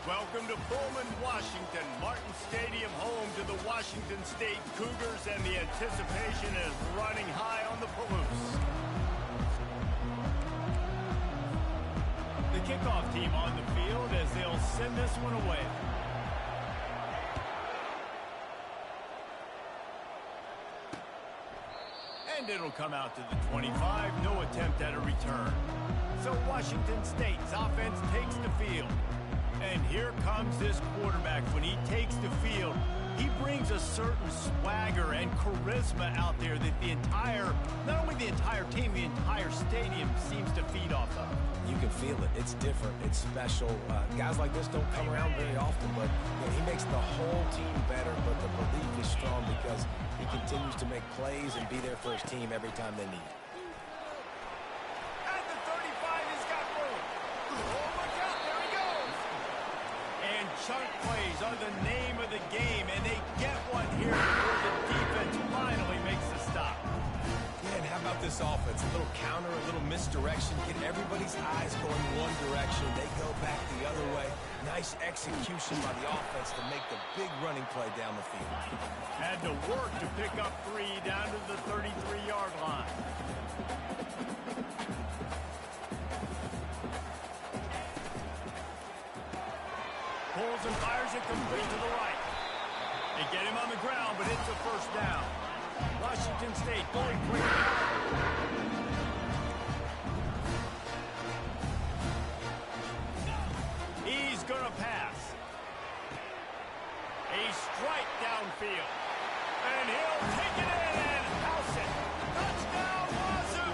Welcome to Pullman, Washington. Martin Stadium, home to the Washington State Cougars, and the anticipation is running high on the Palouse. The kickoff team on the field as they'll send this one away. And it'll come out to the 25. No attempt at a return. So Washington State's offense takes the field. And here comes this quarterback. When he takes the field, he brings a certain swagger and charisma out there that not only the entire team, the entire stadium seems to feed off of. You can feel it. It's different. It's special. Guys like this don't come around very often, but he makes the whole team better, but the belief is strong because he continues to make plays and be there for his team every time they need. At the 35, he's got room. Oh, my God, there he goes. And chunk plays are the name of the game, and they get one here before the defense finally makes the stop. Yeah, and how about this offense? A little counter, a little misdirection, get everybody's eyes going one direction. They go back the other way. Nice execution by the offense to make the big running play down the field. Had to work to pick up 3 down to the 33-yard line. Pulls and fires it complete to the right. They get him on the ground, but it's a first down. Washington State going for it. He's going to pass. A strike downfield. And he'll take it in and house it. Touchdown, Wazoo!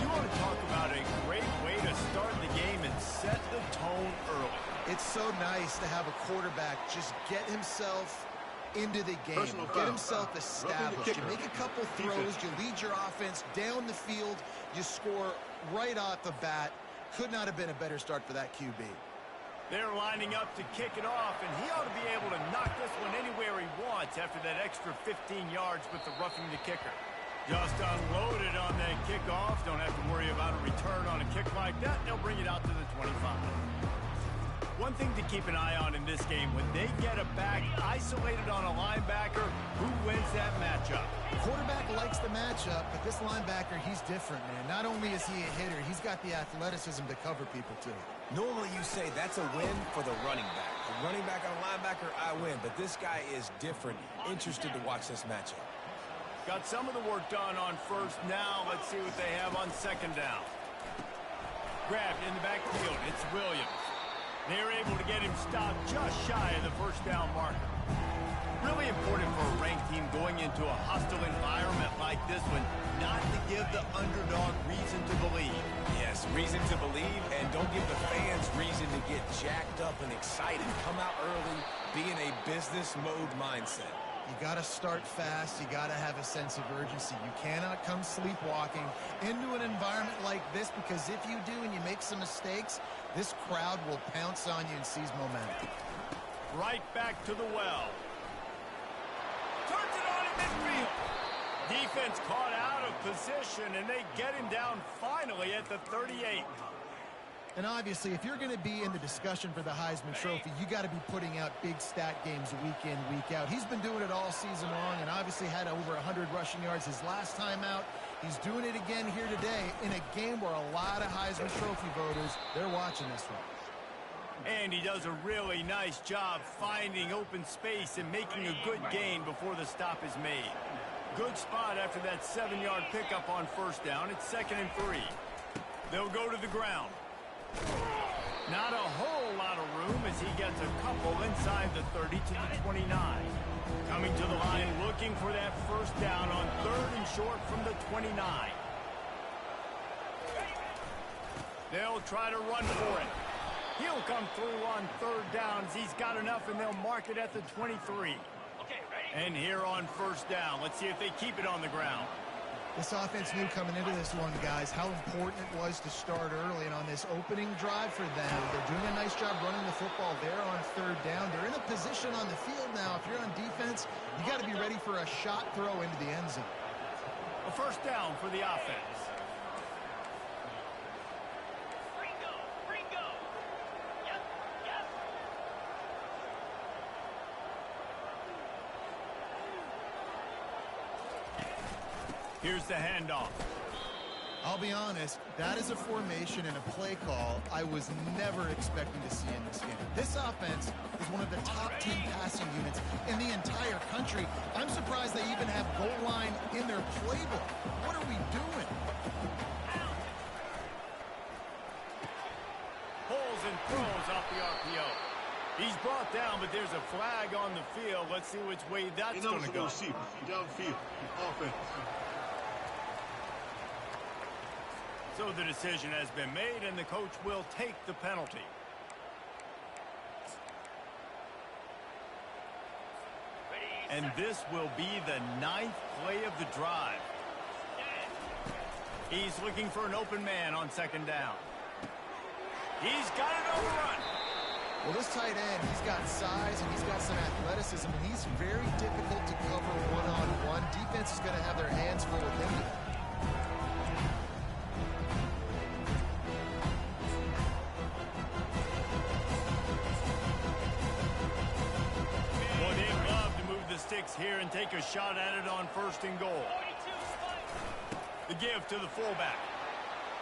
You want to talk about a great way to start the game and set the tone early. It's so nice to have a quarterback just get himself into the game, get himself established. You make a couple throws, you lead your offense down the field, you score right off the bat. Could not have been a better start for that QB. They're lining up to kick it off, and he ought to be able to knock this one anywhere he wants after that extra 15 yards with the roughing the kicker. Just unloaded on that kickoff. Don't have to worry about a return on a kick like that. They'll bring it out to the 25. One thing to keep an eye on in this game, when they get a back isolated on a linebacker, who wins that matchup? Quarterback likes the matchup, but this linebacker, he's different, man. Not only is he a hitter, he's got the athleticism to cover people, too. Normally you say that's a win for the running back. A running back on a linebacker, I win. But this guy is different. Interested to watch this matchup. Got some of the work done on first. Now let's see what they have on second down. Grabbed in the backfield. It's Williams. They're able to get him stopped just shy of the first down marker. Really important for a ranked team going into a hostile environment like this one, not to give the underdog reason to believe. Yes, reason to believe, and don't give the fans reason to get jacked up and excited. Come out early, be in a business mode mindset. You got to start fast. You got to have a sense of urgency. You cannot come sleepwalking into an environment like this, because if you do and you make some mistakes, this crowd will pounce on you and seize momentum. Right back to the well. Turns it on in midfield. Defense caught out of position, and they get him down finally at the 38. And obviously, if you're going to be in the discussion for the Heisman Trophy, you got to be putting out big stat games week in, week out. He's been doing it all season long and obviously had over 100 rushing yards his last time out. He's doing it again here today in a game where a lot of Heisman Trophy voters, they're watching this one. And he does a really nice job finding open space and making a good gain before the stop is made. Good spot after that 7-yard pickup on first down. It's 2nd and 3. They'll go to the ground. Not a whole lot of room as he gets a couple inside the 30 to the 29. Coming to the line looking for that first down on 3rd and short from the 29. They'll try to run for it. He'll come through on 3rd down as he's got enough, and they'll mark it at the 23. And here on first down, let's see if they keep it on the ground. This offense knew coming into this one, guys, how important it was to start early. And on this opening drive for them, they're doing a nice job running the football there on 3rd down. They're in a position on the field now. If you're on defense, you got to be ready for a shot throw into the end zone. A first down for the offense. Here's the handoff. I'll be honest, that is a formation and a play call I was never expecting to see in this game. This offense is one of the top 10 passing units in the entire country. I'm surprised they even have goal line in their playbook. What are we doing? Pulls and throws off the RPO. He's brought down, but there's a flag on the field. Let's see which way that's going to go. Downfield, offense. So the decision has been made, and the coach will take the penalty. And this will be the 9th play of the drive. He's looking for an open man on 2nd down. He's got it overrun. Well, this tight end, he's got size and he's got some athleticism, and he's very difficult to cover one-on-one. Defense is going to have their hands full with him. Well, they'd love to move the sticks here and take a shot at it on 1st and goal. The give to the fullback.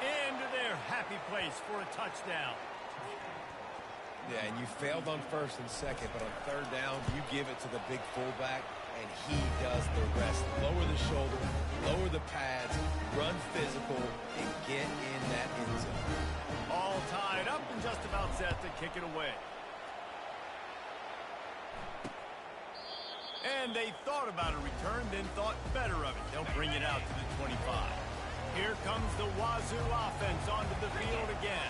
Into their happy place for a touchdown. Yeah, and you failed on 1st and 2nd, but on 3rd down, you give it to the big fullback, and he does the rest. Lower the shoulder, lower the pads, run physical, and get in that end zone. All tied up and just about set to kick it away. And they thought about a return, then thought better of it. They'll bring it out to the 25. Here comes the Wazoo offense onto the field again.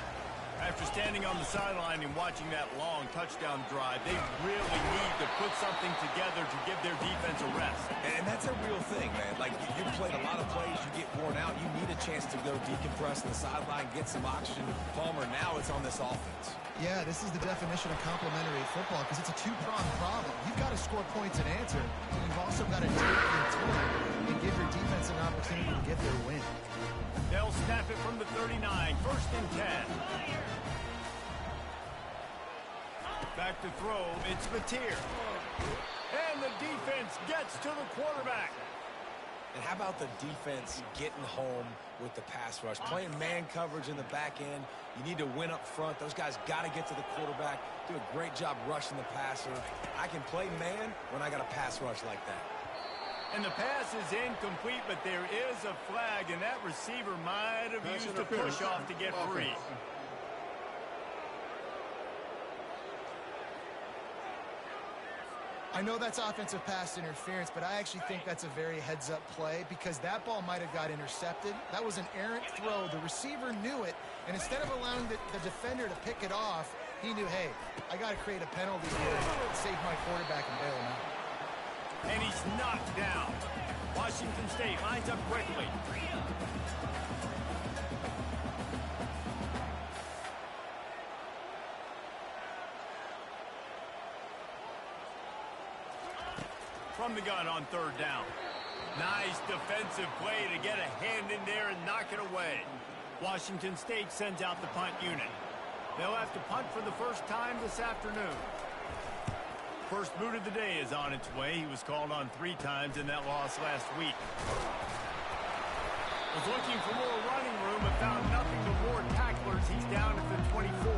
After standing on the sideline and watching that long touchdown drive, they really need to put something together to give their defense a rest. And that's a real thing, man. Like, you played a lot of plays, you get worn out, you need a chance to go decompress on the sideline, get some oxygen. Palmer, now it's on this offense. Yeah, this is the definition of complementary football because it's a two-pronged problem. You've got to score points and answer, but you've also got to take your time and give your defense an opportunity to get their win. They'll snap it from the 39, 1st and 10. Back to throw, it's Mateer. And the defense gets to the quarterback. And how about the defense getting home with the pass rush? Playing man coverage in the back end. You need to win up front. Those guys got to get to the quarterback. Do a great job rushing the passer. I can play man when I got a pass rush like that. And the pass is incomplete, but there is a flag, and that receiver might have used a push-off to get free. I know that's offensive pass interference, but I actually think that's a very heads-up play because that ball might have got intercepted. That was an errant throw. The receiver knew it, and instead of allowing the defender to pick it off, he knew, hey, I got to create a penalty here and save my quarterback and bail him out. And he's knocked down. Washington State lines up quickly. From the gun on 3rd down. Nice defensive play to get a hand in there and knock it away. Washington State sends out the punt unit. They'll have to punt for the first time this afternoon. First boot of the day is on its way. He was called on 3 times in that loss last week. Was looking for more running room but found nothing but more tacklers. He's down at the 24.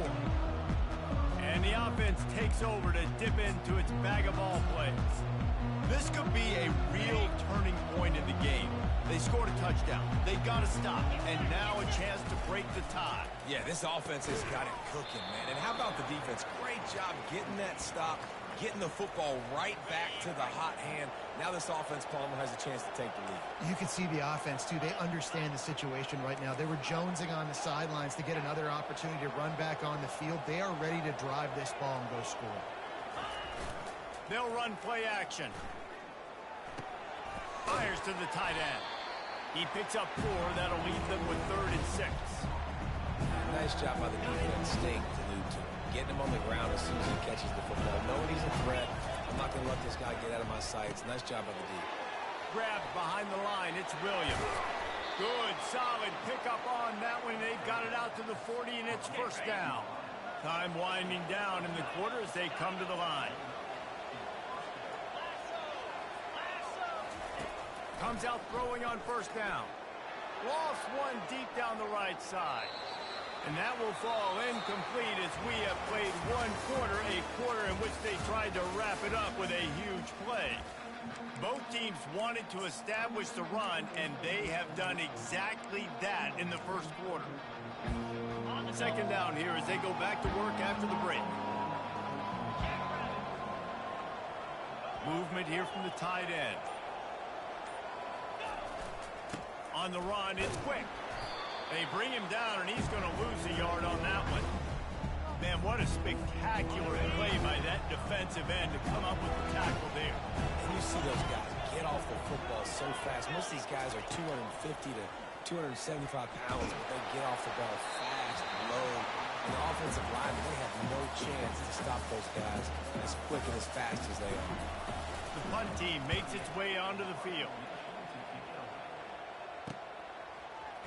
And the offense takes over to dip into its bag of ball plays. This could be a real turning point in the game. They scored a touchdown. They got to stop. And now a chance to break the tie. Yeah, this offense has got it cooking, man. And how about the defense? Great job getting that stop, getting the football right back to the hot hand. Now this offense, Palmer, has a chance to take the lead. You can see the offense, too. They understand the situation right now. They were jonesing on the sidelines to get another opportunity to run back on the field. They are ready to drive this ball and go score. They'll run play action. Fires to the tight end. He picks up 4. That'll leave them with 3rd and 6. Nice job by the defense, staying glued to him. Getting him on the ground as soon as he catches the football. Knowing he's a threat. I'm not going to let this guy get out of my sights. Nice job by the D. Grabbed behind the line. It's Williams. Good, solid pickup on that one. They've got it out to the 40, and it's 1st down. Time winding down in the quarter as they come to the line. Comes out throwing on first down. Lost one deep down the right side. And that will fall incomplete as we have played one quarter, a quarter in which they tried to wrap it up with a huge play. Both teams wanted to establish the run, and they have done exactly that in the first quarter. Second down here as they go back to work after the break. Movement here from the tight end. On the run, it's quick. They bring him down, and he's going to lose a yard on that one. Man, what a spectacular play by that defensive end to come up with the tackle there. And you see those guys get off the football so fast. Most of these guys are 250 to 275 pounds, but they get off the ball fast, low. And the offensive line, they have no chance to stop those guys as quick and as fast as they are. The punt team makes its way onto the field.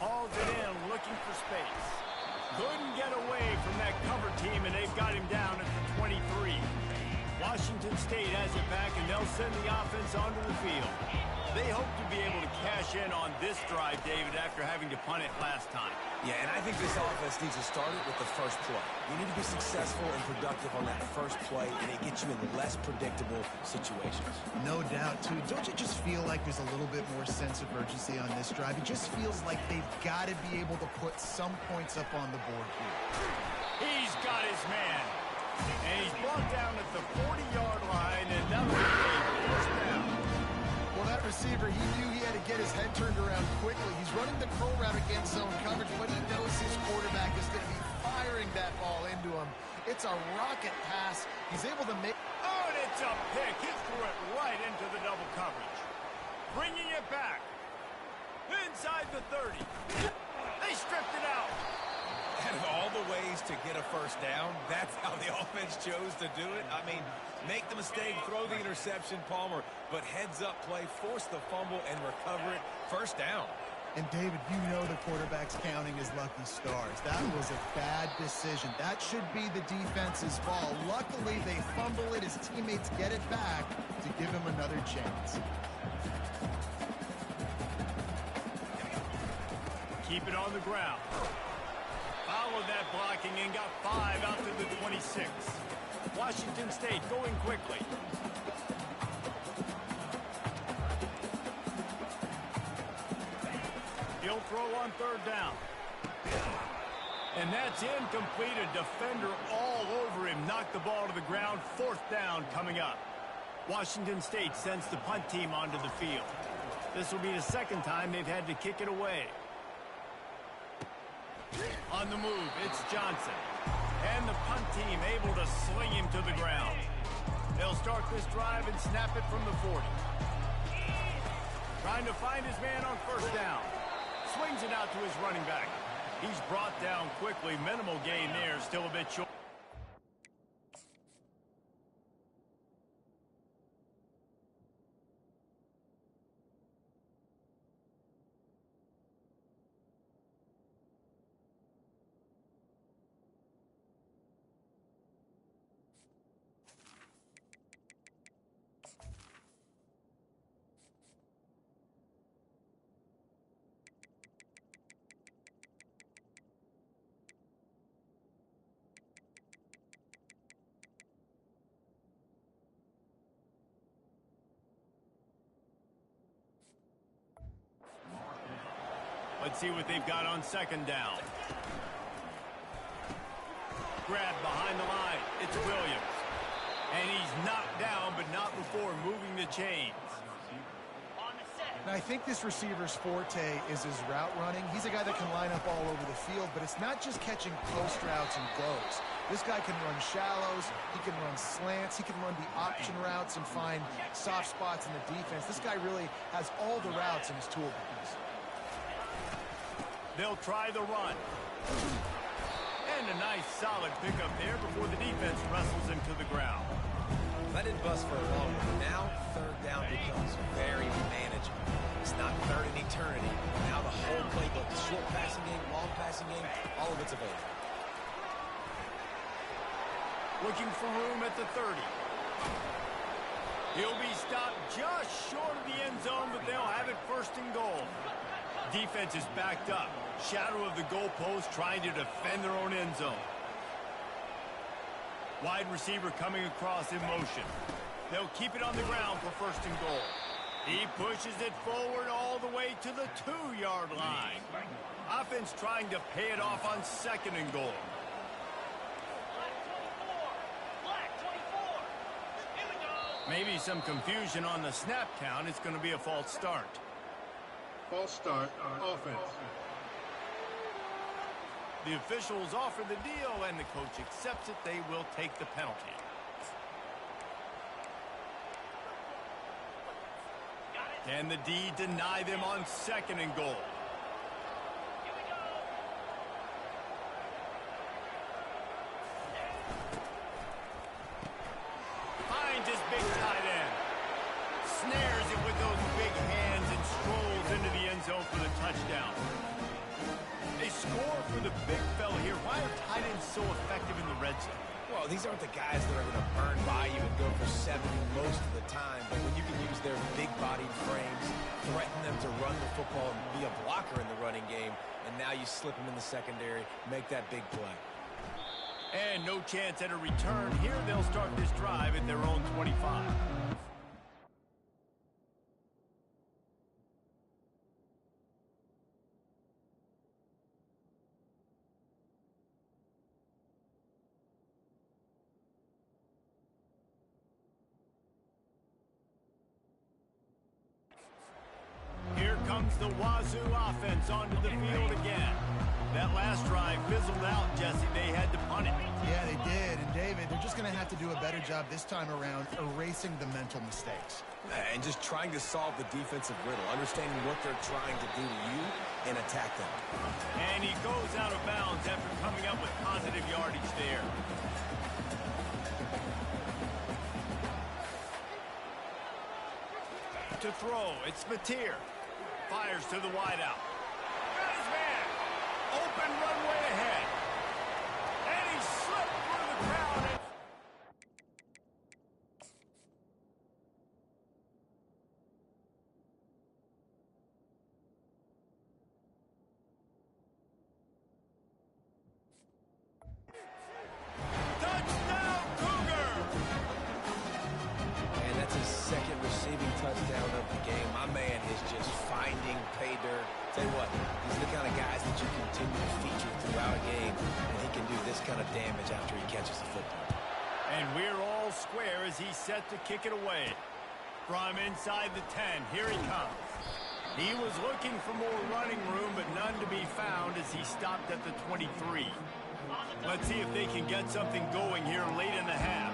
Hauls it in, looking for space. Couldn't get away from that cover team, and they've got him down at the 23. Washington State has it back, and they'll send the offense onto the field. They hope to be able to cash in on this drive, David, after having to punt it last time. Yeah, and I think this offense needs to start it with the first play. You need to be successful and productive on that first play, and it gets you in less predictable situations. No doubt, too. Don't you just feel like there's a little bit more sense of urgency on this drive? It just feels like they've got to be able to put some points up on the board here. He's got his man. And he's brought down at the 40-yard line, and that was a first down. Well, that receiver, he knew he had to get his head turned around quickly. He's running the curl route against zone coverage, but he knows his quarterback is going to be firing that ball into him. It's a rocket pass. He's able to make... Oh, and it's a pick. He threw it right into the double coverage. Bringing it back. Inside the 30. They stripped it out. Out of all the ways to get a first down, that's how the offense chose to do it. I mean, make the mistake, throw the interception, Palmer, but heads-up play, force the fumble, and recover it. First down. And, David, you know the quarterback's counting his lucky stars. That was a bad decision. That should be the defense's ball. Luckily, they fumble it. His teammates get it back to give him another chance. Keep it on the ground. Followed that blocking and got 5 out to the 26. Washington State going quickly. He'll throw on third down. And that's incomplete. A defender all over him. Knocked the ball to the ground. Fourth down coming up. Washington State sends the punt team onto the field. This will be the second time they've had to kick it away. On the move, it's Johnson. And the punt team able to sling him to the ground. They'll start this drive and snap it from the 40. Trying to find his man on first down. Swings it out to his running back. He's brought down quickly. Minimal gain there, still a bit short. Let's see what they've got on second down. Grab behind the line. It's Williams. And he's knocked down, but not before moving the chains. Now, I think this receiver's forte is his route running. He's a guy that can line up all over the field, but it's not just catching post routes and goes. This guy can run shallows, he can run slants, he can run the option routes and find soft spots in the defense. This guy really has all the routes in his toolbox. They'll try the run. And a nice solid pickup there before the defense wrestles him to the ground. That didn't bust for a long one. Now, third down becomes very manageable. It's not third in eternity. Now the whole playbook, short passing game, long passing game, all of it's available. Looking for room at the 30. He'll be stopped just short of the end zone, but they'll have it first and goal. Defense is backed up. Shadow of the goalpost trying to defend their own end zone. Wide receiver coming across in motion. They'll keep it on the ground for first and goal. He pushes it forward all the way to the 2-yard line. Offense trying to pay it off on second and goal. Maybe some confusion on the snap count. It's going to be a false start. False start, offense. The officials offer the deal, and the coach accepts it. They will take the penalty. Can the D deny them on second and goal? Finds his big tight end. Snares it with those big hands and strolls into the end zone for the touchdown. They score for the big fella here. Why are tight ends so effective in the red zone? Well, these aren't the guys that are going to burn by you and go for 70 most of the time. But when you can use their big-bodied frames, threaten them to run the football and be a blocker in the running game, and now you slip them in the secondary, make that big play. And no chance at a return here. They'll start this drive at their own 25. Here comes the Wazoo offense onto the field again. That last drive fizzled out, Jesse. They had to punt it. Yeah, they did. And, David, they're just going to have to do a better job this time around erasing the mental mistakes. And just trying to solve the defensive riddle, understanding what they're trying to do to you and attack them. And he goes out of bounds after coming up with positive yardage there. To throw, it's Mateer. Fires to the wideout. Got his man. Open runway ahead. And he slipped through the crowd. Touchdown, Cougar! And that's his second receiving touchdown of the game. My man is just finding pay dirt. Tell you what, these are the kind of guys that you continue to feature throughout a game, and he can do this kind of damage after he catches the football. And we're all square as he's set to kick it away. From inside the 10, here he comes. He was looking for more running room, but none to be found as he stopped at the 23. Let's see if they can get something going here late in the half.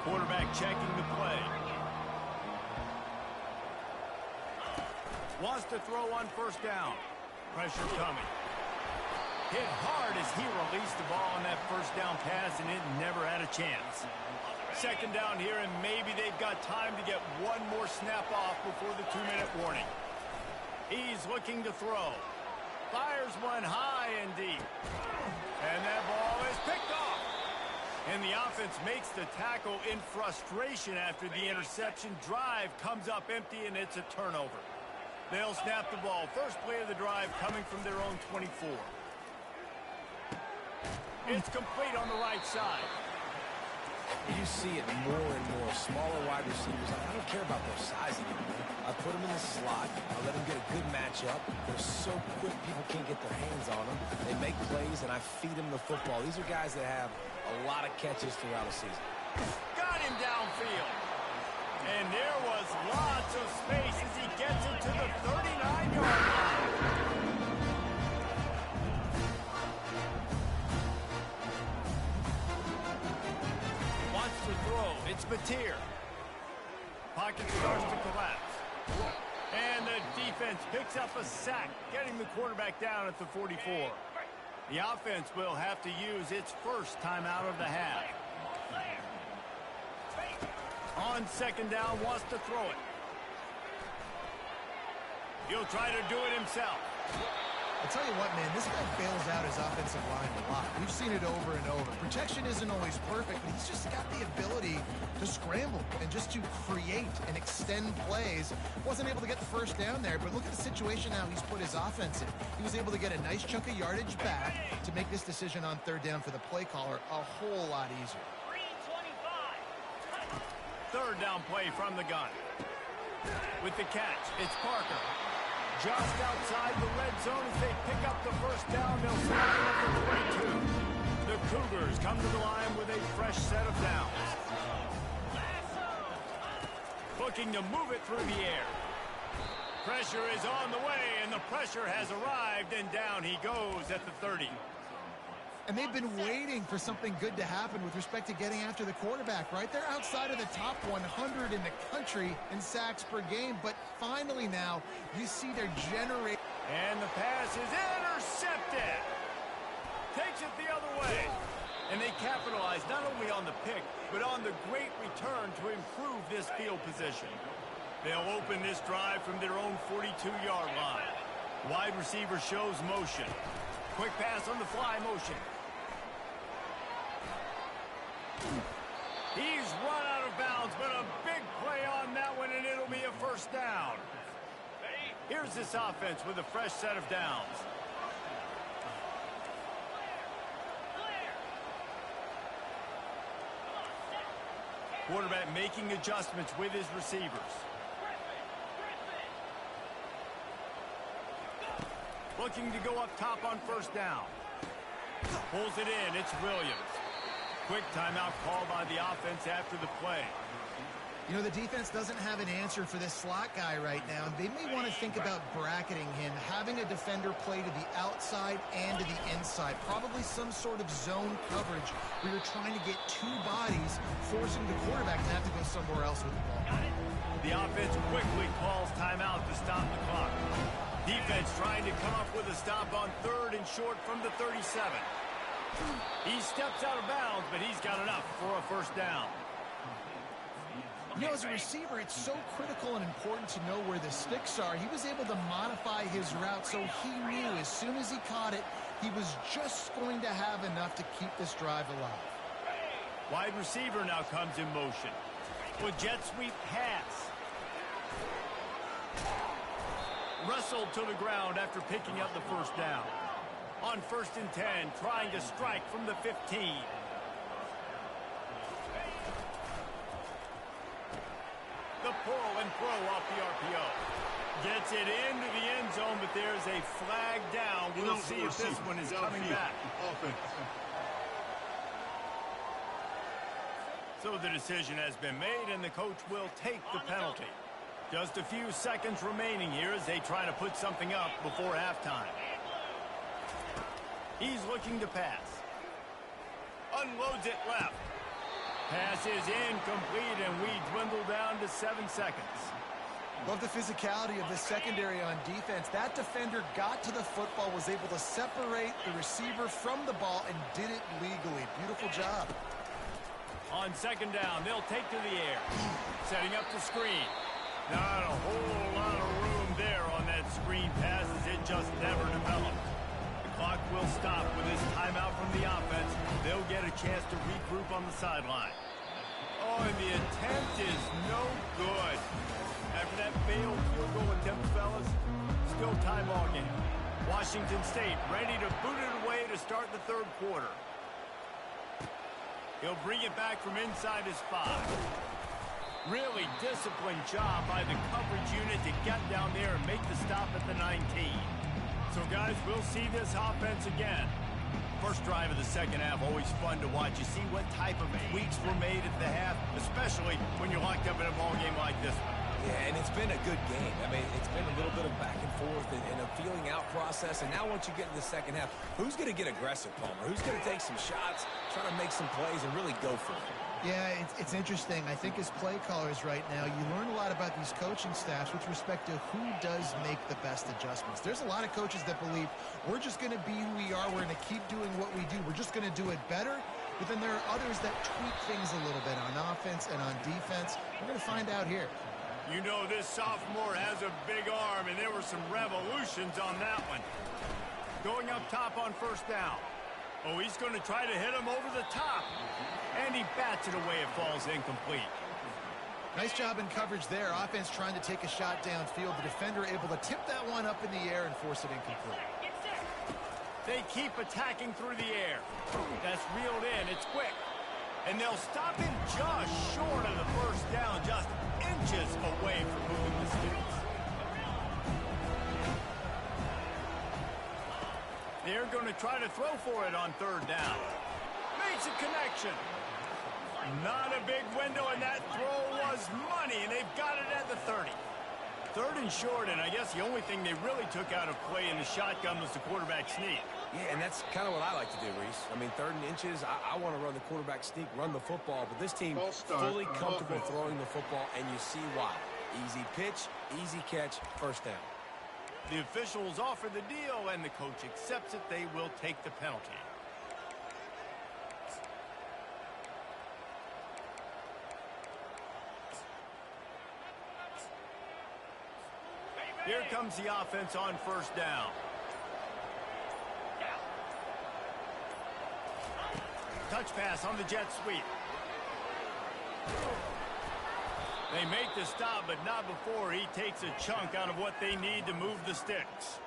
Quarterback checking the play. Wants to throw on first down. Pressure coming. Hit hard as he released the ball on that first down pass, and it never had a chance. Second down here, and maybe they've got time to get one more snap off before the 2-minute warning. He's looking to throw. Fires one high and deep. And that ball is picked off. And the offense makes the tackle in frustration after the interception. Drive comes up empty, and it's a turnover. They'll snap the ball. First play of the drive coming from their own 24. It's complete on the right side. You see it more and more. Smaller wide receivers. I don't care about their size anymore. I put them in the slot. I let them get a good matchup. They're so quick, people can't get their hands on them. They make plays, and I feed them the football. These are guys that have a lot of catches throughout a season. Got him downfield. And there was lots of space as he gets it to the 39-yard line. Wants to throw. It's Mateer. Pocket starts to collapse. And the defense picks up a sack, getting the quarterback down at the 44. The offense will have to use its first timeout of the half. On second down, wants to throw it. He'll try to do it himself. I tell you what, man, this guy bails out his offensive line a lot. We've seen it over and over. Protection isn't always perfect, but he's just got the ability to scramble and just to create and extend plays. Wasn't able to get the first down there, but look at the situation now he's put his offense in. He was able to get a nice chunk of yardage back to make this decision on third down for the play caller a whole lot easier. Third down play from the gun. With the catch, it's Parker. Just outside the red zone as they pick up the first down. They'll slide up to 22. The Cougars come to the line with a fresh set of downs. Looking to move it through the air. Pressure is on the way, and the pressure has arrived, and down he goes at the 30. And they've been waiting for something good to happen with respect to getting after the quarterback, right? They're outside of the top 100 in the country in sacks per game, but finally now you see they're generating. And the pass is intercepted. Takes it the other way. And they capitalize not only on the pick, but on the great return to improve this field position. They'll open this drive from their own 42-yard line. Wide receiver shows motion. Quick pass on the fly motion. He's run out of bounds, but a big play on that one, and it'll be a first down. Here's this offense with a fresh set of downs. Quarterback making adjustments with his receivers. Looking to go up top on first down. Pulls it in. It's Williams. Quick timeout call by the offense after the play. You know, the defense doesn't have an answer for this slot guy right now. They may want to think about bracketing him, having a defender play to the outside and to the inside. Probably some sort of zone coverage where you're trying to get two bodies, forcing the quarterback to have to go somewhere else with the ball. The offense quickly calls timeout to stop the clock. Defense trying to come up with a stop on third and short from the 37. He steps out of bounds, but he's got enough for a first down. You know, as a receiver, it's so critical and important to know where the sticks are. He was able to modify his route, so he knew as soon as he caught it, he was just going to have enough to keep this drive alive. Wide receiver now comes in motion. With jet sweep pass. Wrestled to the ground after picking up the first down. On 1st and 10, trying to strike from the 15. The pull and throw off the RPO. Gets it into the end zone, but there's a flag down. We'll see if this one is coming back. So the decision has been made, and the coach will take the penalty. Just a few seconds remaining here as they try to put something up before halftime. He's looking to pass. Unloads it left. Pass is incomplete, and we dwindle down to 7 seconds. Love the physicality of the secondary on defense. That defender got to the football, was able to separate the receiver from the ball, and did it legally. Beautiful job. On 2nd down, they'll take to the air. Setting up the screen. Not a whole lot of room there on that screen pass as it just never developed. The clock will stop with this timeout from the offense. They'll get a chance to regroup on the sideline. Oh, and the attempt is no good. After that failed field goal attempt, fellas, still tie ball game. Washington State ready to boot it away to start the 3rd quarter. He'll bring it back from inside his 5. Really disciplined job by the coverage unit to get down there and make the stop at the 19. So, guys, we'll see this offense again. First drive of the 2nd half, always fun to watch. You see what type of tweaks were made at the half, especially when you're locked up in a ball game like this one. Yeah, and it's been a good game. I mean, it's been a little bit of back and forth and a feeling out process. And now once you get in the 2nd half, who's going to get aggressive, Palmer? Who's going to take some shots, try to make some plays, and really go for it? Yeah, it's interesting. I think as play callers right now, you learn a lot about these coaching staffs with respect to who does make the best adjustments. There's a lot of coaches that believe we're just going to be who we are. We're going to keep doing what we do. We're just going to do it better. But then there are others that tweak things a little bit on offense and on defense. We're going to find out here. You know this sophomore has a big arm, and there were some revolutions on that one. Going up top on first down. Oh, he's going to try to hit him over the top. And he bats it away. It falls incomplete. Nice job in coverage there. Offense trying to take a shot downfield. The defender able to tip that one up in the air and force it incomplete. They keep attacking through the air. That's reeled in. It's quick. And they'll stop him just short of the first down, just inches away from moving the sticks. They're going to try to throw for it on third down. Makes a connection. Not a big window, and that throw was money, and they've got it at the 30. Third and short, and I guess the only thing they really took out of play in the shotgun was the quarterback sneak. Yeah, and that's kind of what I like to do, Reese. I mean, 3rd and inches, I want to run the quarterback sneak, run the football, but this team fully comfortable throwing the football, and you see why. Easy pitch, easy catch, first down. The officials offer the deal, and the coach accepts it. They will take the penalty. Here comes the offense on first down. Touch pass on the jet sweep. They make the stop, but not before he takes a chunk out of what they need to move the sticks.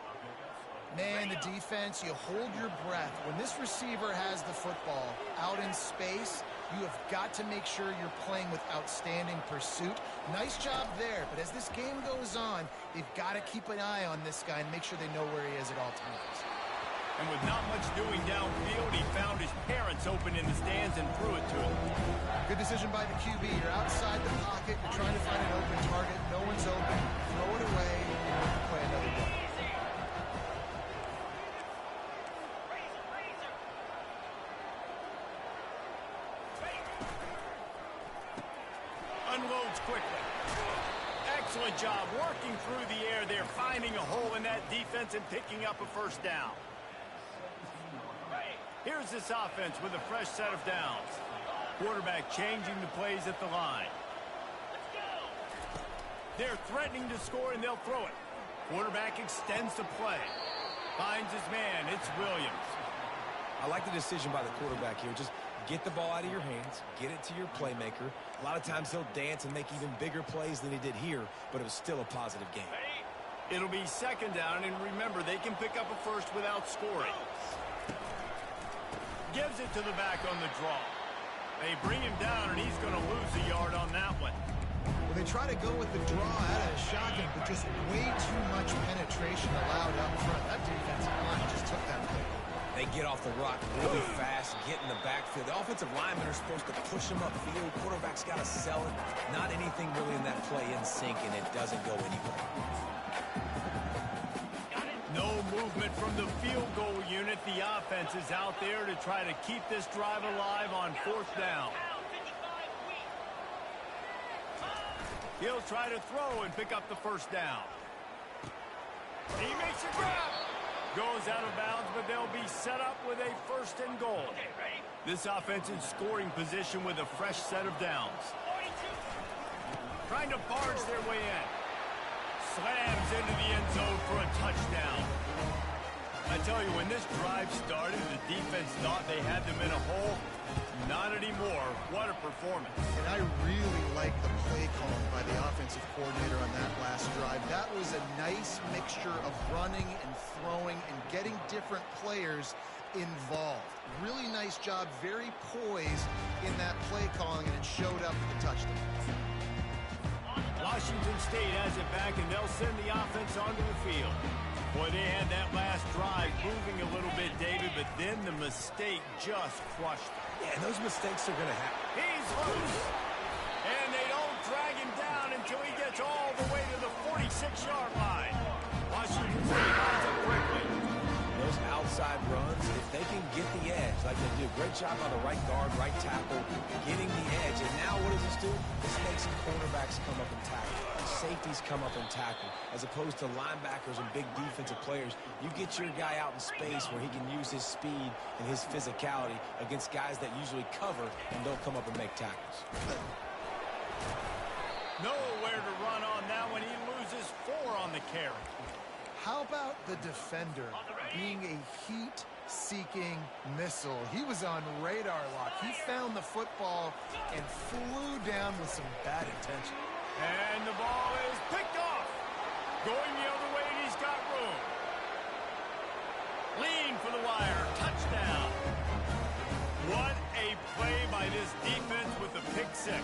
Man, the defense, you hold your breath. When this receiver has the football out in space, you have got to make sure you're playing with outstanding pursuit. Nice job there, but as this game goes on, they've got to keep an eye on this guy and make sure they know where he is at all times. And with not much doing downfield, he found his parents open in the stands and threw it to him. Good decision by the QB. You're outside the pocket. You're trying to find an open target. No one's open. Throw it away and play another down. Unloads quickly. Excellent job working through the air there, finding a hole in that defense and picking up a first down. Here's this offense with a fresh set of downs. Quarterback changing the plays at the line. They're threatening to score, and they'll throw it. Quarterback extends the play. Finds his man. It's Williams. I like the decision by the quarterback here. Just get the ball out of your hands, get it to your playmaker. A lot of times he'll dance and make even bigger plays than he did here, but it was still a positive game. It'll be second down, and remember, they can pick up a first without scoring. Gives it to the back on the draw. They bring him down, and he's going to lose a yard on that one. Well, they try to go with the draw out of the shotgun, but just way too much penetration allowed up front. That defensive line just took that play. They get off the rock really fast, get in the backfield. The offensive linemen are supposed to push them upfield. Quarterback's got to sell it. Not anything really in that play in sync, and it doesn't go anywhere. No movement from the field goal unit. The offense is out there to try to keep this drive alive on fourth down. He'll try to throw and pick up the first down. He makes a grab. Goes out of bounds, but they'll be set up with a first and goal. This offense in scoring position with a fresh set of downs. Trying to barge their way in. Slams into the end zone for a touchdown. I tell you, when this drive started, the defense thought they had them in a hole. Not anymore. What a performance. And I really like the play calling by the offensive coordinator on that last drive. That was a nice mixture of running and throwing and getting different players involved. Really nice job, very poised in that play calling, and it showed up at the touchdown. Washington State has it back, and they'll send the offense onto the field. Boy, they had that last drive moving a little bit, David, but then the mistake just crushed them. Yeah, and those mistakes are going to happen. He's loose. And they don't drag him down until he gets all the way to the 46-yard line. Washington State lines up quickly. Those outside runs, if they can get the edge like they do, great job by the right guard, right tackle, getting the edge. And now what does this do? This makes cornerbacks come up and tackle. Safeties come up and tackle. As opposed to linebackers and big defensive players, you get your guy out in space where he can use his speed and his physicality against guys that usually cover and don't come up and make tackles. Nowhere to run on that one. He loses 4 on the carry. How about the defender being a heat-seeking missile. He was on radar lock. He found the football and flew down with some bad intention. And the ball is picked off. Going the other way, and he's got room. Lean for the wire. Touchdown. What a play by this defense with the pick six.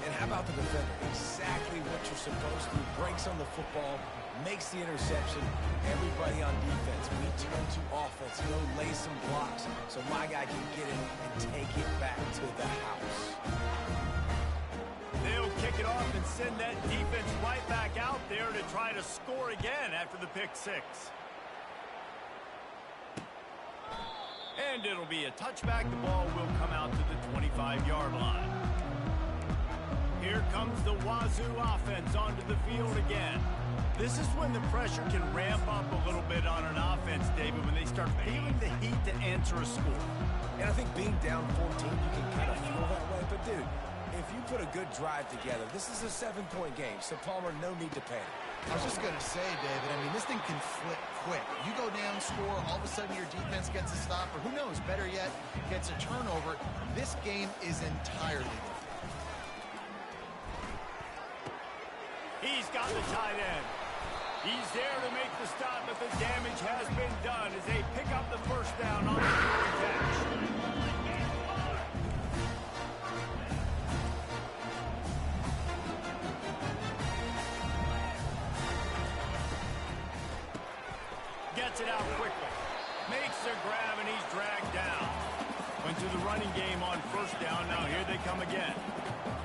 And how about the defender? Exactly what you're supposed to. Breaks on the football, makes the interception. Everybody on defense, we turn to offense. Go lay some blocks so my guy can get it and take it back to the house. They'll kick it off and send that defense right back out there to try to score again after the pick six. And it'll be a touchback. The ball will come out to the 25-yard line. Here comes the Wazoo offense onto the field again. This is when the pressure can ramp up a little bit on an offense, David, when they start feeling the heat to answer a score. And I think being down 14, you can kind of feel that way. But, dude, if you put a good drive together, this is a 7-point game. So, Palmer, no need to panic. I was just going to say, David, I mean, this thing can flip quick. You go down, score, all of a sudden your defense gets a stop, or who knows, better yet, gets a turnover. This game is entirely different. He's got the tight end. He's there to make the stop, but the damage has been done as they pick up the first down on the third catch. Gets it out quickly. Makes the grab, and he's dragged down. Went to the running game on first down. Now here they come again.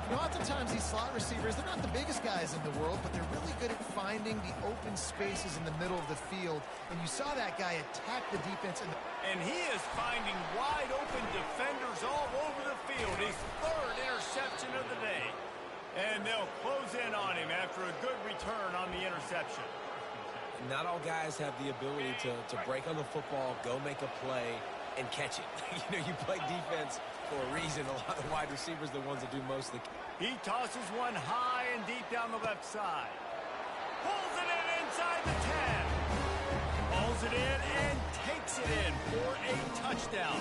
You know, oftentimes these slot receivers, they're not the biggest guys in the world, but they're really good at finding the open spaces in the middle of the field. And you saw that guy attack the defense. And he is finding wide open defenders all over the field. His third interception of the day. And they'll close in on him after a good return on the interception. Not all guys have the ability to break on the football, go make a play, and catch it. You know, you play defense for a reason. A lot of wide receivers are the ones that do most of the... He tosses one high and deep down the left side. Pulls it in inside the 10. Pulls it in and takes it in for a touchdown.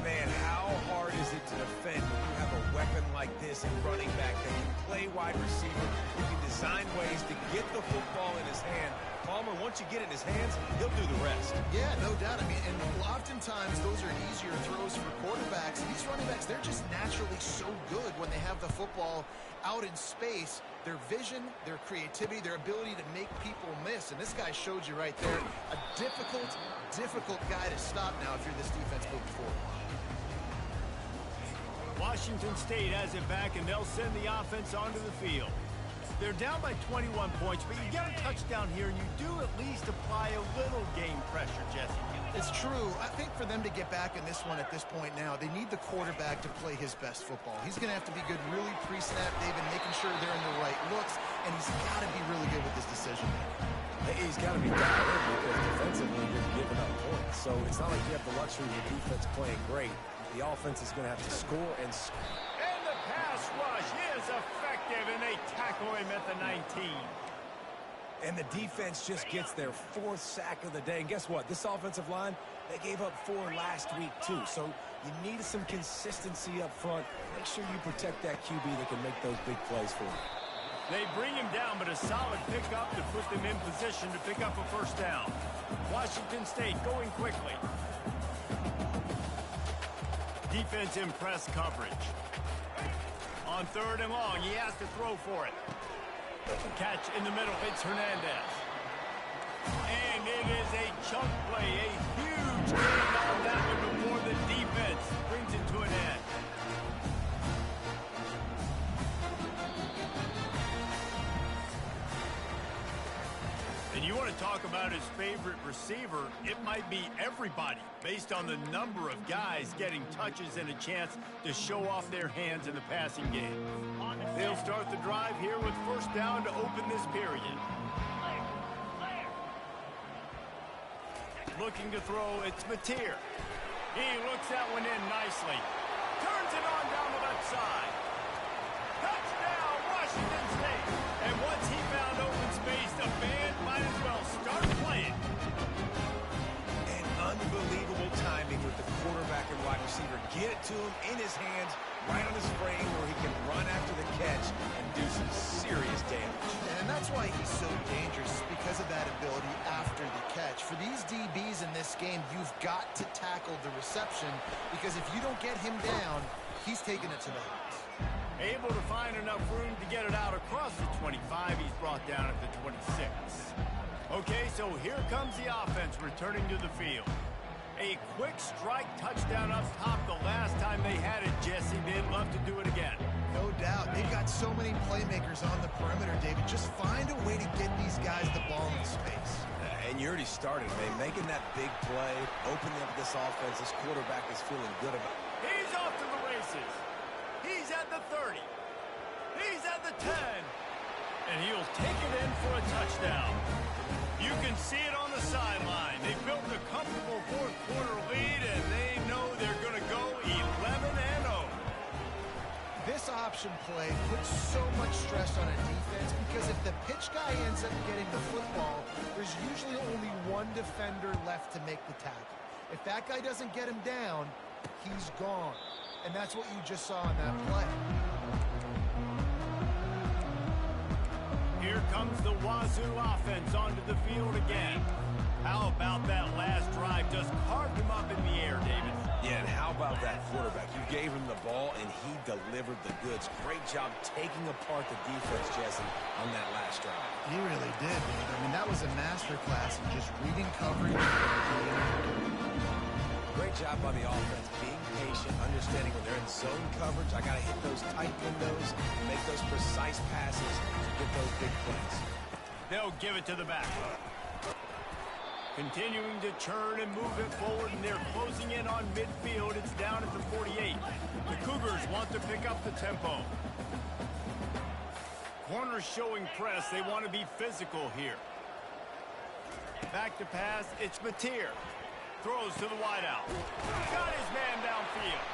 Man, how hard is it to defend when you have a weapon like this and running back that can play wide receiver, who can design ways to get the football in his hand. Palmer, once you get it in his hands, he'll do the rest. Yeah, no doubt. I mean, and oftentimes those are easier throws for quarterbacks. And these running backs, they're just naturally so good when they have the football out in space. Their vision, their creativity, their ability to make people miss. And this guy showed you right there, a difficult guy to stop now if you're this defense moving forward. Washington State has it back, and they'll send the offense onto the field. They're down by 21 points, but you get a touchdown here, and you do at least apply a little game pressure, Jesse. It's true. I think for them to get back in this one at this point now, they need the quarterback to play his best football. He's going to have to be good really pre-snap, David, making sure they're in the right looks, and he's got to be really good with his decision making. He's got to be dialed in because defensively you're giving up points. So it's not like you have the luxury of the defense playing great. The offense is going to have to score and score. And the pass rush is effective, and they tackle him at the 19. And the defense just gets their fourth sack of the day. And guess what? This offensive line, they gave up 4 last week too. So you need some consistency up front. Make sure you protect that QB that can make those big plays for you. They bring him down, but a solid pickup to put them in position to pick up a first down. Washington State going quickly. Defense in press coverage. On third and long, he has to throw for it. Catch in the middle, it's Hernandez. And it is a chunk play, a huge gain on that one before the defense brings it to an end. And you want to talk about his favorite receiver, it might be everybody, based on the number of guys getting touches and a chance to show off their hands in the passing game. They'll start the drive here with first down to open this period. Looking to throw, it's Mateer. He looks that one in nicely. Turns it on down the left side. Touchdown, Washington State. And once he found open space, the band might as well start playing. get it to him in his hands, right on his frame where he can run after the catch and do some serious damage. And that's why he's so dangerous, because of that ability after the catch. For these DBs in this game, you've got to tackle the reception, because if you don't get him down, he's taking it to the house. Able to find enough room to get it out across the 25. He's brought down at the 26. Okay, so here comes the offense returning to the field. A quick strike touchdown up top the last time they had it, Jesse. They'd love to do it again. No doubt. They've got so many playmakers on the perimeter, David. Just find a way to get these guys the ball in space. And you already started, man. Making that big play, opening up this offense, this quarterback is feeling good about it. He's off to the races. He's at the 30. He's at the 10. And he'll take it in for a touchdown. You can see it on the sideline. They built a comfortable fourth-quarter lead, and they know they're going to go 11-0. This option play puts so much stress on a defense, because if the pitch guy ends up getting the football, there's usually only one defender left to make the tackle. If that guy doesn't get him down, he's gone. And that's what you just saw in that play. Here comes the Wazoo offense onto the field again. How about that last drive? Just carved him up in the air, David. Yeah, and how about that quarterback? You gave him the ball, and he delivered the goods. Great job taking apart the defense, Jesse, on that last drive. He really did, David. I mean, that was a masterclass in just reading coverage. Great job by the offense, being patient, understanding when they're in zone coverage. I got to hit those tight windows, make those precise passes to get those big plays. They'll give it to the back. Continuing to churn and move it forward, and they're closing in on midfield. It's down at the 48. The Cougars want to pick up the tempo. Corners showing press. They want to be physical here. Back to pass. It's Mateer. Throws to the wideout. Got his man downfield.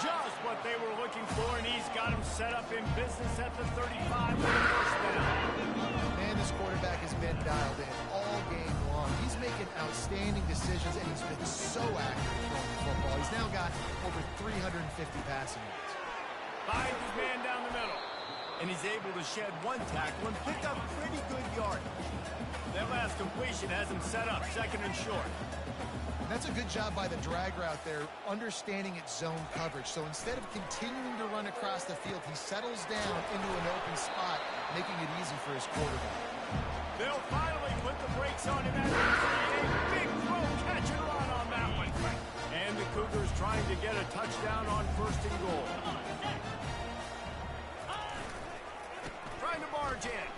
Just what they were looking for, and he's got him set up in business at the 35 for the first down. Man, this quarterback has been dialed in all game long. He's making outstanding decisions, and he's been so accurate throwing the football. He's now got over 350 passing yards. Finds his man down the middle, and he's able to shed one tackle and pick up pretty good yardage. That last completion has him set up second and short. That's a good job by the drag route there, understanding its zone coverage. So instead of continuing to run across the field, he settles down into an open spot, making it easy for his quarterback. They'll finally put the brakes on him at the 3. A big throw, catch and run on that one. And the Cougars trying to get a touchdown on first and goal. Trying to barge in.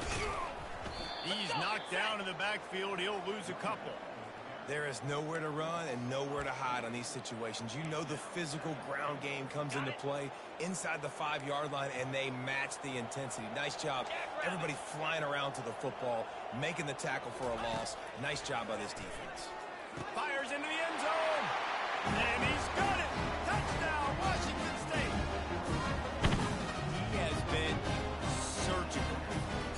He's knocked down in the backfield. He'll lose a couple. There is nowhere to run and nowhere to hide on these situations. You know the physical ground game comes into play inside the 5-yard line, and they match the intensity. Nice job. Everybody flying around to the football, making the tackle for a loss. Nice job by this defense. Fires into the end zone. And he's got it. Touchdown, Washington State. He has been surgical.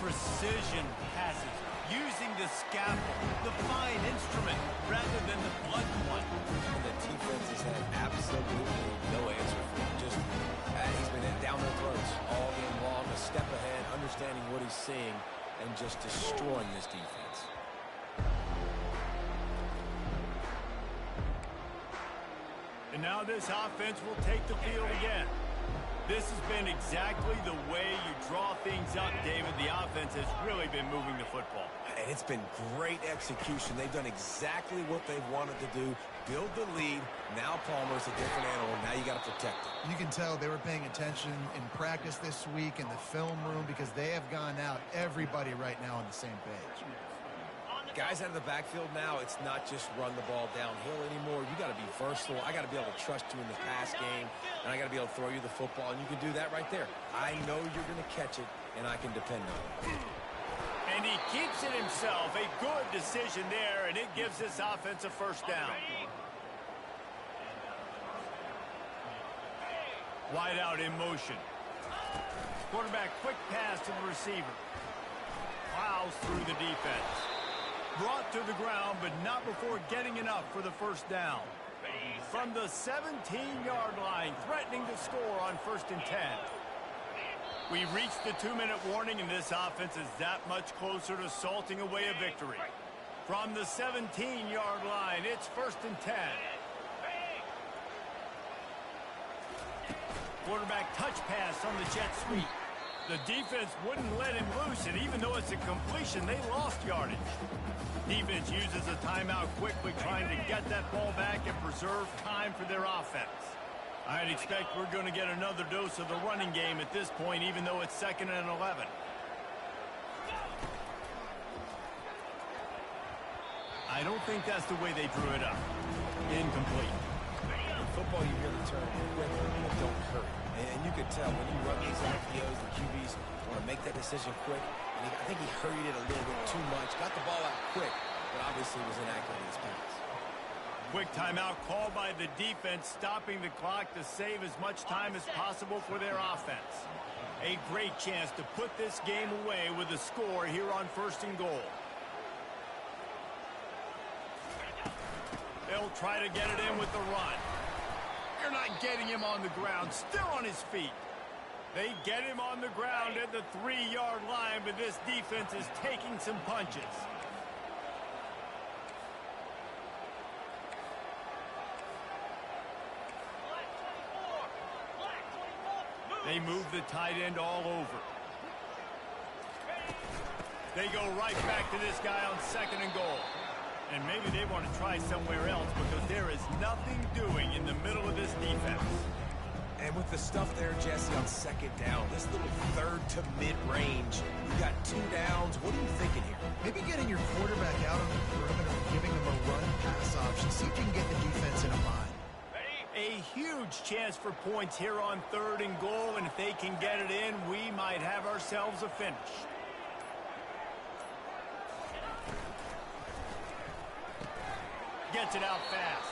Precision passes. Using the scalpel, the fine instrument, rather than the blunt one. And the defense has had absolutely no answer for him. Just, he's been down their throats all game long, a step ahead, understanding what he's seeing, and just destroying this defense. And now this offense will take the field again. This has been exactly the way you draw things up, David. The offense has really been moving the football. And it's been great execution. They've done exactly what they've wanted to do. Build the lead. Now Palmer's a different animal. Now you got to protect him. You can tell they were paying attention in practice this week in the film room, because they have gone out, everybody right now on the same page. Guys out of the backfield now, it's not just run the ball downhill anymore. You got to be versatile. I got to be able to trust you in the pass game, and I got to be able to throw you the football, and you can do that right there. I know you're going to catch it, and I can depend on it. And he keeps it himself. A good decision there, and it gives this offense a first down. Wide out in motion. Quarterback quick pass to the receiver. Plows through the defense. Brought to the ground, but not before getting enough for the first down. From the 17-yard line, threatening to score on 1st and 10. We reached the 2-minute warning, and this offense is that much closer to salting away a victory. From the 17-yard line, it's 1st and 10. Quarterback touch pass on the jet sweep. The defense wouldn't let him loose, and even though it's a completion, they lost yardage. Defense uses a timeout quickly, trying to get that ball back and preserve time for their offense. I'd expect we're going to get another dose of the running game at this point, even though it's 2nd and 11. I don't think that's the way they drew it up. Incomplete. In football, you hear the term quick, but don't hurry. And you can tell when you run these RPOs, the QBs want to make that decision quick. And I think he hurried it a little bit too much. Got the ball out quick, but obviously was inaccurate in his pass. Quick timeout called by the defense, stopping the clock to save as much time as possible for their offense. A great chance to put this game away with a score here on 1st and goal. They'll try to get it in with the run. You're not getting him on the ground, still on his feet. They get him on the ground at the 3-yard line, but this defense is taking some punches. They move the tight end all over. They go right back to this guy on 2nd and goal. And maybe they want to try somewhere else because there is nothing doing in the middle of this defense. And with the stuff there, Jesse, on 2nd down, this little 3rd to mid-range, you got 2 downs. What are you thinking here? Maybe getting your quarterback out on the perimeter, giving him a run-pass option. See if you can get the defense in a bind. A huge chance for points here on 3rd and goal, and if they can get it in, we might have ourselves a finish. Gets it out fast.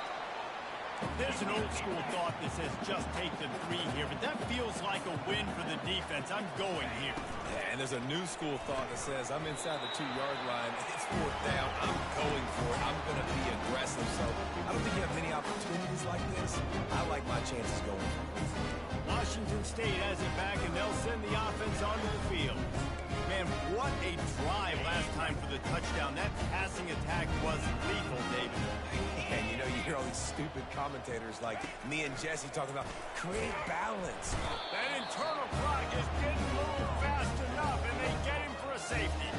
There's an old school thought that says just take the 3 here, but that feels like a win for the defense. I'm going here. Yeah, and there's a new school thought that says I'm inside the 2-yard line. It's 4th down. I'm going for it. I'm going to be aggressive. So I don't think you have many opportunities like this. I like my chances going for it. Washington State has it back, and they'll send the offense onto the field. Man, what a drive last time for the touchdown. That passing attack was lethal, David. And you know, you hear all these stupid commentators like me and Jesse talking about create balance. That internal clock is getting moved fast enough, and they get him for a safety.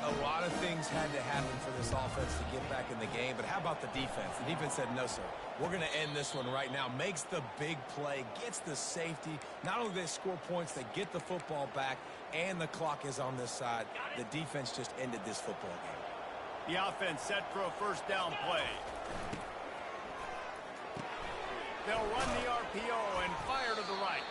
A lot of things had to happen for this offense to get back in the game, but how about the defense? The defense said, no, sir. We're going to end this one right now. Makes the big play, gets the safety. Not only do they score points, they get the football back, and the clock is on this side. The defense just ended this football game. The offense set for a 1st down play. They'll run the RPO and fire to the right.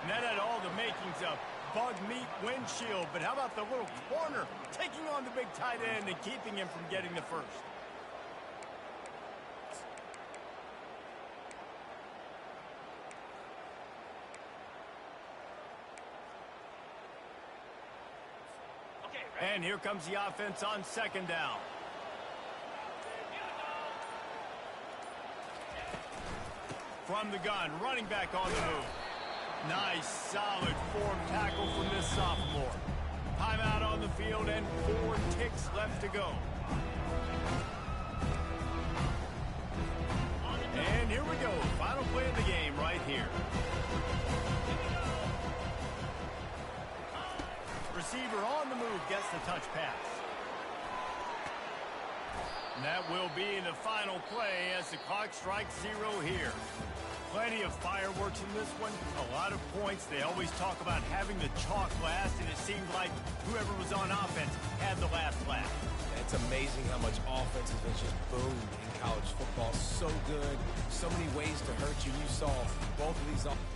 And that had all the makings of bug meat windshield, but how about the little corner taking on the big tight end and keeping him from getting the 1st? And here comes the offense on 2nd down. From the gun, running back on the move. Nice, solid form tackle from this sophomore. Timeout on the field and 4 ticks left to go. And here we go. Final play of the game right here. Receiver on the move gets the touch pass. And that will be the final play as the clock strikes 0 here. Plenty of fireworks in this one, a lot of points. They always talk about having the chalk last, and it seemed like whoever was on offense had the last laugh. It's amazing how much offense has been just boomed in college football. So good, so many ways to hurt you. You saw both of these offenses.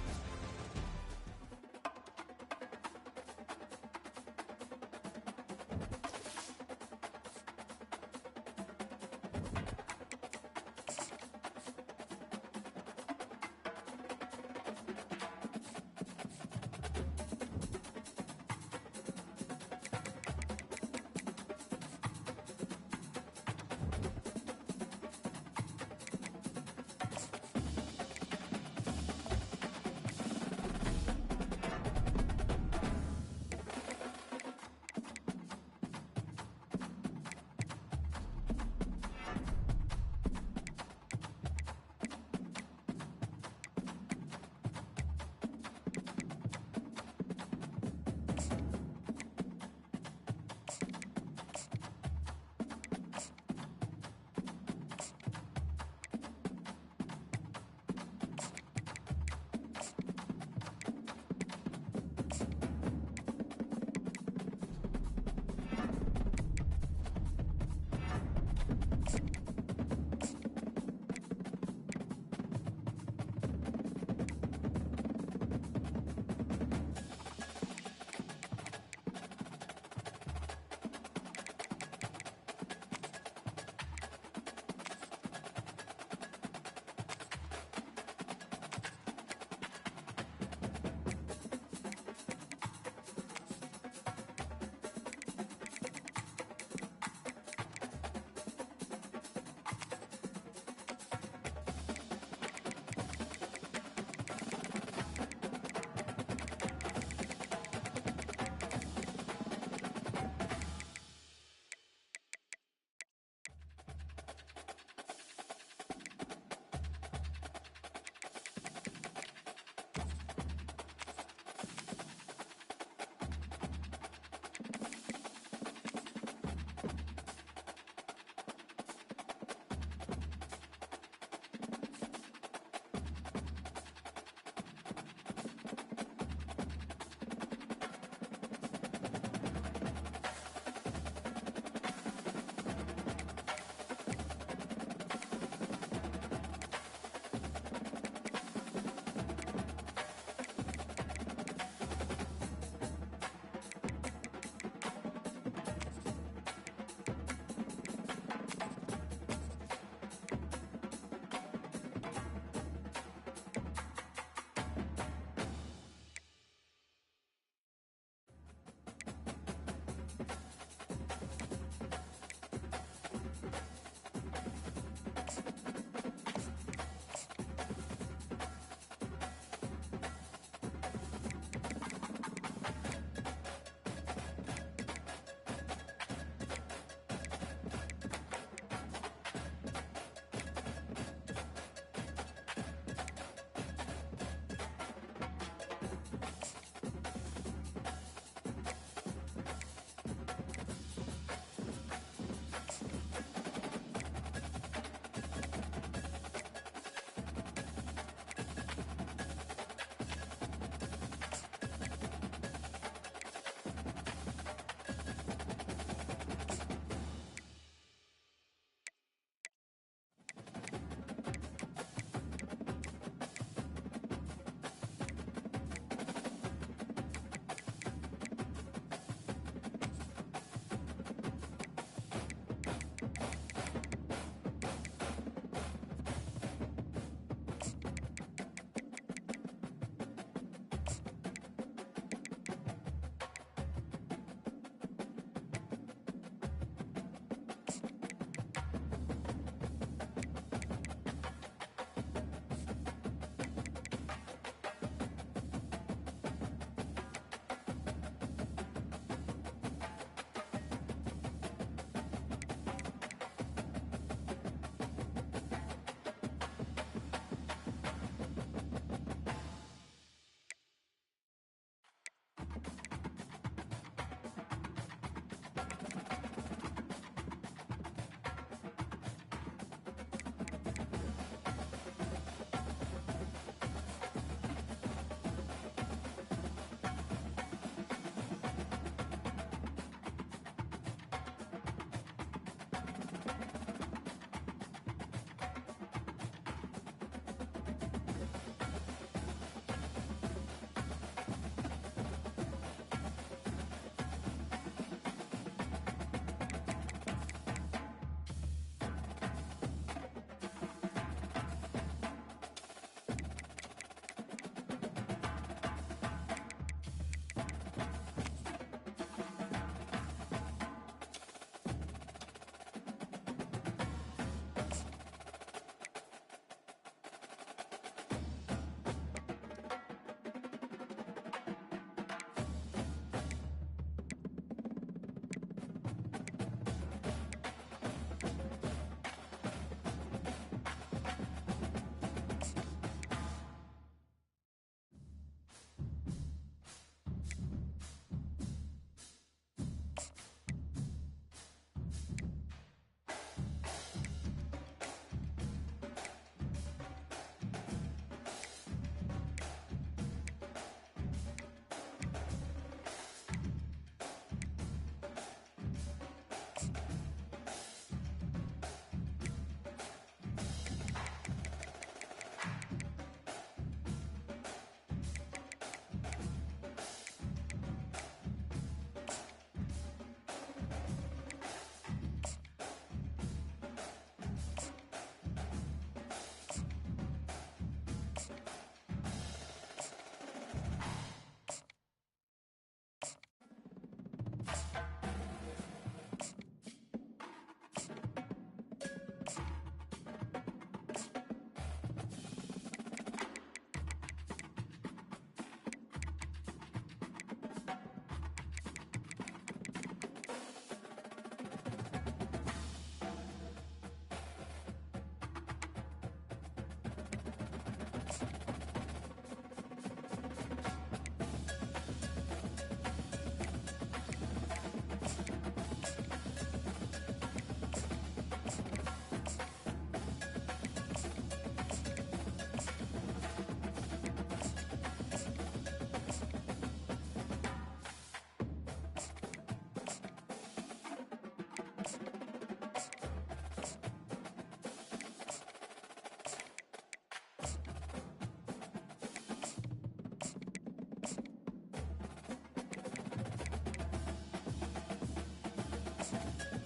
yards.